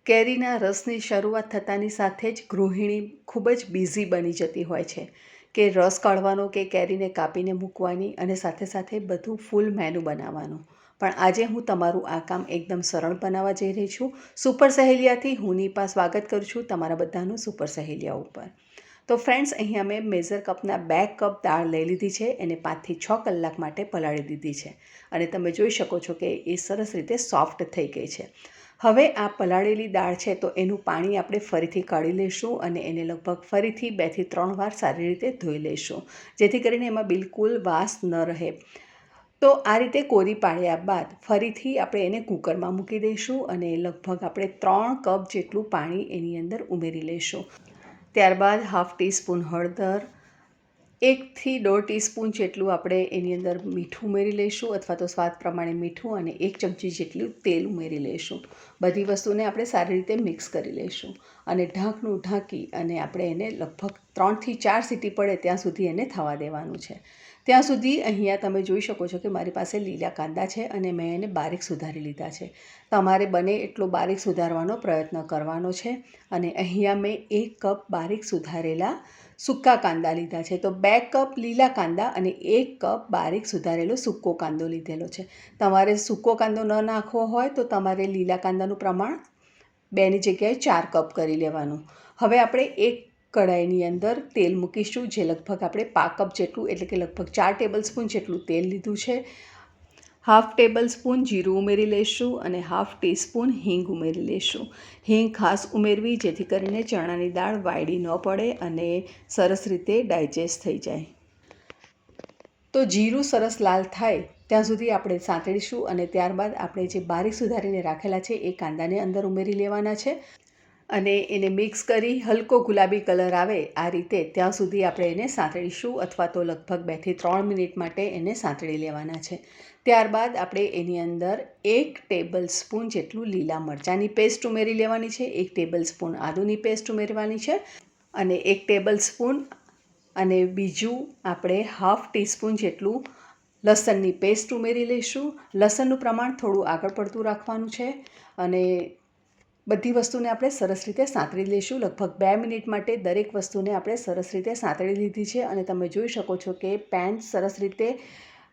કેરીના રસની શરૂઆત થતાની સાથે જ ગૃહિણી ખૂબ જ બિઝી બની જતી હોય છે કે રસ કાઢવાનો કે કેરીને કાપીને મૂકવાની અને સાથે સાથે બધું ફૂલ મેનુ બનાવવાનું. પણ આજે હું તમારું આ કામ એકદમ સરળ બનાવવા જઈ રહી છું. સુપર સહેલિયાથી હું નિપા સ્વાગત કરું છું તમારા બધાનું સુપર સહેલિયા ઉપર. તો ફ્રેન્ડ્સ, અહીંયા મેં મેઝર કપના 2 કપ દાળ લઈ લીધી છે. એને 5 થી 6 કલાક માટે પલાળી દીધી છે અને તમે જોઈ શકો છો કે એ સરસ રીતે સોફ્ટ થઈ ગઈ છે. હવે આ પલાળેલી દાળ છે તો એનું પાણી આપણે ફરીથી કાઢી લઈશું અને એને લગભગ ફરીથી 2 થી 3 વાર સારી રીતે ધોઈ લઈશું, જેથી કરીને એમાં બિલકુલ વાસ ન રહે. તો આ રીતે કોરી પાડ્યા બાદ ફરીથી આપણે એને કુકરમાં મૂકી દઈશું અને લગભગ આપણે 3 કપ જેટલું પાણી એની અંદર ઉમેરી લઈશું. ત્યારબાદ 1/2 ટીસ્પૂન હળદર, 1 થી 1.5 ટીસ્પૂન જેટલું આપણે એની અંદર મીઠું ઉમેરી લઈશું અથવા તો સ્વાદ પ્રમાણે મીઠું, અને 1 ચમચી જેટલું તેલ ઉમેરી લઈશું. બધી વસ્તુને આપણે સારી રીતે મિક્સ કરી લઈશું અને ઢાંકણું ઢાંકી અને આપણે એને લગભગ 3 થી 4 સીટી પડે ત્યાં સુધી એને થવા દેવાનું છે. ત્યાં સુધી અહીંયા તમે જોઈ શકો છો કે મારી પાસે લીલા કાંદા છે અને મેં એને બારીક સુધારી લીધા છે. તમારે બને એટલો બારીક સુધારવાનો પ્રયત્ન કરવાનો છે. અને અહીંયા મેં 1 કપ બારીક સુધારેલા સૂકા કાંદા લીધા છે. તો 2 કપ લીલા કાંદા અને 1 કપ બારીક સુધારેલો સૂકો કાંદો લીધેલો છે. તમારે સૂકો કાંદો ન નાખવો હોય તો તમારે લીલા કાંદાનું પ્રમાણ 2ની જગ્યાએ 4 કપ કરી લેવાનું. હવે આપણે એક કઢાઈની અંદર તેલ મૂકીશું, જે લગભગ આપણે 5 કપ જેટલું એટલે કે લગભગ 4 ટેબલસ્પૂન જેટલું તેલ લીધું છે. 1/2 ટેબલસ્પૂન જીરું ઉમેરી લઈશું અને 1/2 ટીસ્પૂન હિંગ ઉમેરી લઈશું. હિંગ ખાસ ઉમેરવી જેથી કરીને ચણાની દાળ વાયડી ન પડે અને સરસ રીતે ડાયજેસ્ટ થઈ જાય. તો જીરું સરસ લાલ થાય ત્યાં સુધી આપણે સાંતળીશું અને ત્યારબાદ આપણે જે બારીક સુધારીને રાખેલા છે એ કાંદાને અંદર ઉમેરી લેવાના છે અને એને મિક્સ કરી હલકો ગુલાબી કલર આવે આ રીતે ત્યાં સુધી આપણે એને સાંતળીશું અથવા તો લગભગ 2 થી 3 મિનિટ માટે એને સાંતળી લેવાના છે. ત્યારબાદ આપણે એની અંદર 1 ટેબલસ્પૂન જેટલું લીલા મરચાંની પેસ્ટ ઉમેરી લેવાની છે, 1 ટેબલસ્પૂન આદુની પેસ્ટ ઉમેરવાની છે અને 1 ટેબલસ્પૂન અને બીજું આપણે 1/2 ટીસ્પૂન જેટલું લસણની પેસ્ટ ઉમેરી લઈશું. લસણનું પ્રમાણ થોડું આગળ પડતું રાખવાનું છે અને બધી વસ્તુને આપણે સરસ રીતે સાંતળી લઈશું. લગભગ 2 મિનિટ માટે દરેક વસ્તુને આપણે સરસ રીતે સાંતળી લીધી છે અને તમે જોઈ શકો છો કે પેન સરસ રીતે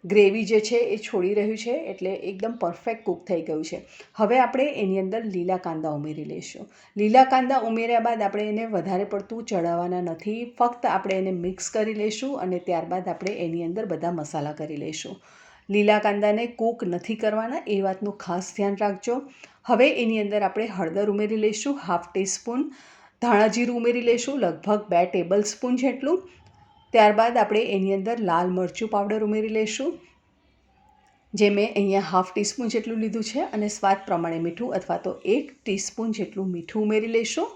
ગ્રેવી જે છે એ છોડી રહ્યું છે, એટલે એકદમ પરફેક્ટ કૂક થઈ ગયું છે. હવે આપણે એની અંદર લીલા કાંદા ઉમેરી લઈશું. લીલા કાંદા ઉમેર્યા બાદ આપણે એને વધારે પડતું ચડાવવાના નથી, ફક્ત આપણે એને મિક્સ કરી લઈશું અને ત્યારબાદ આપણે એની અંદર બધા મસાલા કરી લઈશું. લીલા કાંદાને કૂક નથી કરવાના એ વાતનું ખાસ ધ્યાન રાખજો. હવે એની અંદર આપણે હળદર ઉમેરી લઈશું, 1/2 ટીસ્પૂન ધાણા જીરું ઉમેરી લઈશું, લગભગ 2 ટેબલસ્પૂન જેટલું. ત્યારબાદ આપણે એની અંદર લાલ મરચું પાવડર ઉમેરી લઈશું, જે મેં અહીંયા 1/2 ટીસ્પૂન જેટલું લીધું છે અને સ્વાદ પ્રમાણે મીઠું અથવા તો 1 ટીસ્પૂન જેટલું મીઠું ઉમેરી લઈશું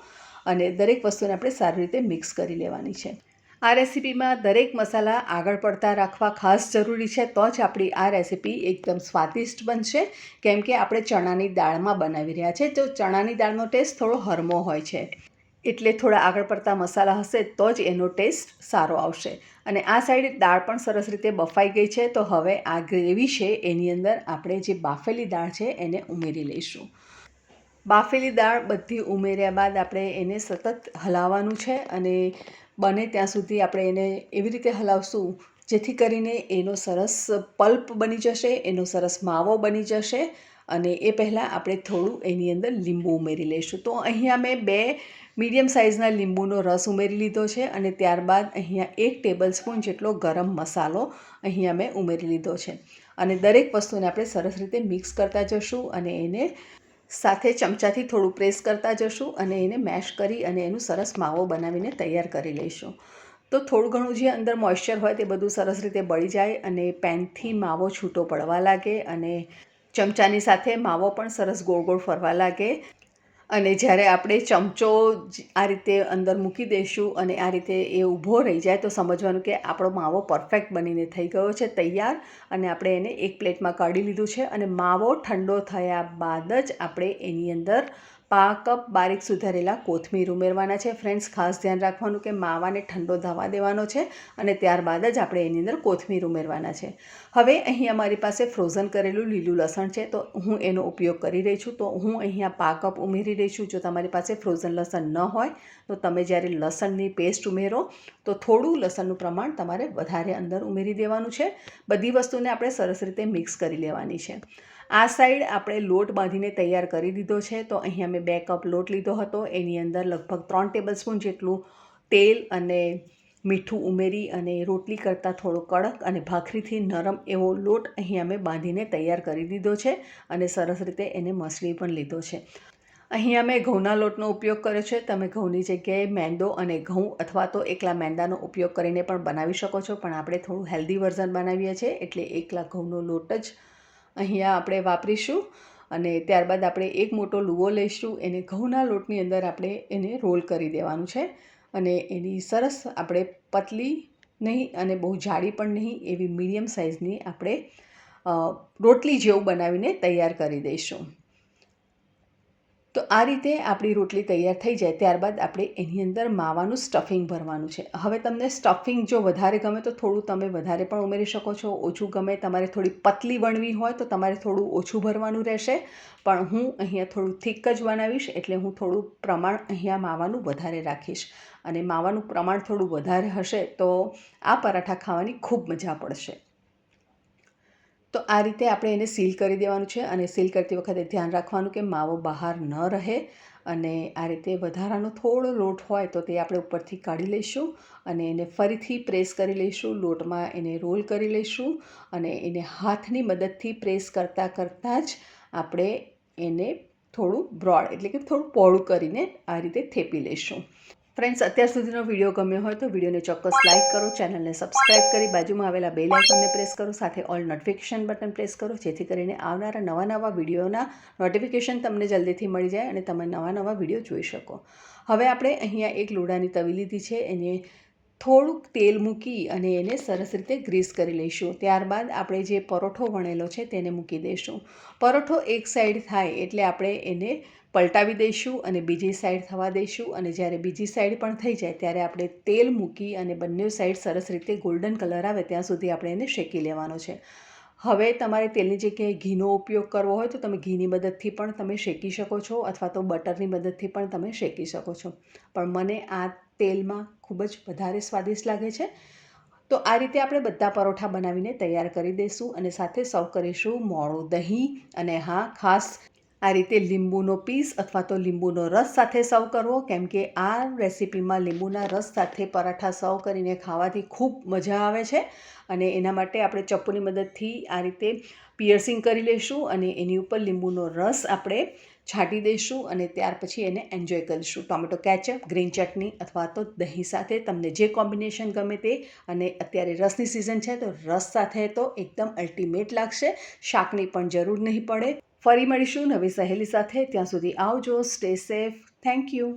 અને દરેક વસ્તુને આપણે સારી રીતે મિક્સ કરી લેવાની છે. આ રેસીપીમાં દરેક મસાલા આગળ પડતા રાખવા ખાસ જરૂરી છે, તો જ આપણી આ રેસીપી એકદમ સ્વાદિષ્ટ બનશે. કેમ કે આપણે ચણાની દાળમાં બનાવી રહ્યા છીએ, તો ચણાની દાળનો ટેસ્ટ થોડો હરમો હોય છે, એટલે થોડા આગળ પડતા મસાલા હશે તો જ એનો ટેસ્ટ સારો આવશે. અને આ સાઈડ દાળ પણ સરસ રીતે બફાઈ ગઈ છે. તો હવે આ ગ્રેવી છે એની અંદર આપણે જે બાફેલી દાળ છે એને ઉમેરી લઈશું. બાફેલી દાળ બધી ઉમેર્યા બાદ આપણે એને સતત હલાવવાનું છે અને બને ત્યાં સુધી આપણે એને એવી રીતે હલાવશું જેથી કરીને એનો સરસ પલ્પ બની જશે, એનો સરસ માવો બની જશે. અને એ પહેલાં આપણે થોડું એની અંદર લીંબુ ઉમેરી લઈશું. તો અહીંયા મેં 2 મીડિયમ સાઇઝના લીંબુનો રસ ઉમેરી લીધો છે અને ત્યારબાદ અહીંયા 1 ટેબલસ્પૂન જેટલો ગરમ મસાલો અહીંયા મેં ઉમેરી લીધો છે અને દરેક વસ્તુને આપણે સરસ રીતે મિક્સ કરતા જશું અને એને સાથે ચમચાથી થોડું પ્રેસ કરતા જશું અને એને મેશ કરી અને એનું સરસ માવો બનાવીને તૈયાર કરી લઈશું. તો થોડું ઘણું જે અંદર મોઇશ્ચર હોય તે બધું સરસ રીતે બળી જાય અને પેનથી માવો છૂટો પડવા લાગે અને ચમચાની સાથે માવો પણ સરસ ગોળ ગોળ ફરવા લાગે અને જ્યારે આપણે ચમચો આ રીતે અંદર મૂકી દઈશું અને આ રીતે એ ઊભો રહી જાય તો સમજવાનું કે આપણો માવો પરફેક્ટ બનીને થઈ ગયો છે તૈયાર. અને આપણે એને એક પ્લેટમાં કાઢી લીધું છે અને માવો ઠંડો થયા બાદ જ આપણે એની અંદર પા કપ બારીક સુધારેલા કોથમીર ઉમેરવાના છે. ફ્રેન્ડ્સ, ખાસ ધ્યાન રાખવાનું કે માવાને ઠંડો થવા દેવાનો છે અને ત્યારબાદ જ આપણે એની અંદર કોથમીર ઉમેરવાના છે. હવે અહીંયા મારી પાસે ફ્રોઝન કરેલું લીલું લસણ છે, તો હું એનો ઉપયોગ કરી રહી છું. તો હું અહીંયા પા કપ ઉમેરી રહી છું. જો તમારી પાસે ફ્રોઝન લસણ ન હોય તો તમે જ્યારે લસણની પેસ્ટ ઉમેરો તો થોડું લસણનું પ્રમાણ તમારે વધારે અંદર ઉમેરી દેવાનું છે. બધી વસ્તુને આપણે સરસ રીતે મિક્સ કરી લેવાની છે. આ સાઈડ આપણે લોટ બાંધીને તૈયાર કરી દીધો છે. તો અહીંયા મેં 2 કપ લોટ લીધો હતો. એની અંદર લગભગ 3 ટેબલસ્પૂન જેટલું તેલ અને મીઠું ઉમેરી અને રોટલી કરતાં થોડો કડક અને ભાખરીથી નરમ એવો લોટ અહીંયા મેં બાંધીને તૈયાર કરી દીધો છે અને સરસ રીતે એને મસળી પણ લીધો છે. અહીંયા મેં ઘઉંના લોટનો ઉપયોગ કર્યો છે. તમે ઘઉંની જગ્યાએ મેંદો અને ઘઉં અથવા તો એકલા મેંદાનો ઉપયોગ કરીને પણ બનાવી શકો છો, પણ આપણે થોડું હેલ્ધી વર્ઝન બનાવીએ છીએ એટલે એકલા ઘઉંનો લોટ જ અહીંયા આપણે વાપરીશું. અને ત્યારબાદ આપણે એક મોટો લુવો લઈશું. એને ઘઉંના લોટની અંદર આપણે એને રોલ કરી દેવાનું છે અને એની સરસ આપણે પતલી નહીં અને બહુ જાડી પણ નહીં એવી મીડિયમ સાઇઝની આપણે રોટલી જેવું બનાવીને તૈયાર કરી દઈશું. તો આ રીતે આપણી રોટલી તૈયાર થઈ જાય ત્યારબાદ આપણે એની અંદર માવાનું સ્ટફિંગ ભરવાનું છે. હવે તમને સ્ટફિંગ જો વધારે ગમે તો થોડું તમે વધારે પણ ઉમેરી શકો છો. ઓછું ગમે, તમારે થોડી પતલી વણવી હોય તો તમારે થોડું ઓછું ભરવાનું રહેશે. પણ હું અહીંયા થોડું થીક જ બનાવીશ એટલે હું થોડું પ્રમાણ અહીંયા માવાનું વધારે રાખીશ. અને માવાનું પ્રમાણ થોડું વધારે હશે તો આ પરાઠા ખાવાની ખૂબ મજા પડશે. તો આ રીતે આપણે એને સીલ કરી દેવાનું છે અને સીલ કરતી વખતે ધ્યાન રાખવાનું કે માવો બહાર ન રહે. અને આ રીતે વધારાનો થોડો લોટ હોય તો તે આપણે ઉપરથી કાઢી લઈશું અને એને ફરીથી પ્રેસ કરી લઈશું. લોટમાં એને રોલ કરી લઈશું અને એને હાથની મદદથી પ્રેસ કરતાં જ આપણે એને થોડું બ્રોડ એટલે કે થોડું પહોળું કરીને આ રીતે થેપી લઈશું. ફ્રેન્ડ્સ, અત્યાર સુધીનો વિડીયો ગમ્યો હોય તો વિડીયોને ચોક્કસ લાઇક કરો, ચેનલને સબસ્ક્રાઇબ કરી બાજુમાં આવેલા બેલ આઇકોનને પ્રેસ કરો, સાથે ઓલ નોટિફિકેશન બટન પ્રેસ કરો જેથી કરીને આવનારા નવા વિડીયોના નોટિફિકેશન તમને જલ્દીથી મળી જાય અને તમે નવા વિડીયો જોઈ શકો. હવે આપણે અહીંયા એક લોડાની તવી લીધી છે, એને થોડુંક તેલ મૂકી અને એને સરસ રીતે ગ્રીસ કરી લઈશું. ત્યારબાદ આપણે જે પરોઠો વણેલો છે તેને મૂકી દઈશું. પરોઠો એક સાઈડ થાય એટલે આપણે એને પલટાવી દઈશું અને બીજી સાઈડ થવા દઈશું. અને જ્યારે બીજી સાઈડ પણ થઈ જાય ત્યારે આપણે તેલ મૂકી અને બંને સાઈડ સરસ રીતે ગોલ્ડન કલર આવે ત્યાં સુધી આપણે એને શેકી લેવાનો છે. હવે તમારે તેલની જગ્યાએ ઘીનો ઉપયોગ કરવો હોય તો તમે ઘીની મદદથી પણ તમે શેકી શકો છો અથવા તો બટરની મદદથી પણ તમે શેકી શકો છો. પણ મને આ તેલમાં ખૂબ જ વધારે સ્વાદિષ્ટ લાગે છે. તો આ રીતે આપણે બધા પરોઠા બનાવીને તૈયાર કરી દઈશું અને સાથે સર્વ કરીશું મોળું દહીં. અને હા, ખાસ આ રીતે લીંબુનો પીસ અથવા તો લીંબુનો રસ સાથે સર્વ કરવો, કેમ કે આ રેસીપીમાં લીંબુના રસ સાથે પરાઠા સર્વ કરીને ખાવાથી ખૂબ મજા આવે છે. અને એના માટે આપણે ચપ્પુની મદદથી આ રીતે પિયર્સિંગ કરી લઈશું અને એની ઉપર લીંબુનો રસ આપણે છાંટી દઈશું અને ત્યાર પછી એને એન્જોય કરીશું. ટોમેટો કેચઅપ, ગ્રીન ચટણી અથવા તો દહીં સાથે તમને જે કોમ્બિનેશન ગમે તે. અને અત્યારે રસની સિઝન છે તો રસ સાથે તો એકદમ અલ્ટિમેટ લાગશે. શાકની પણ જરૂર નહીં પડે. ફરી મળીશું નવી સહેલી સાથે. ત્યાં સુધી આવજો. Stay safe. Thank you.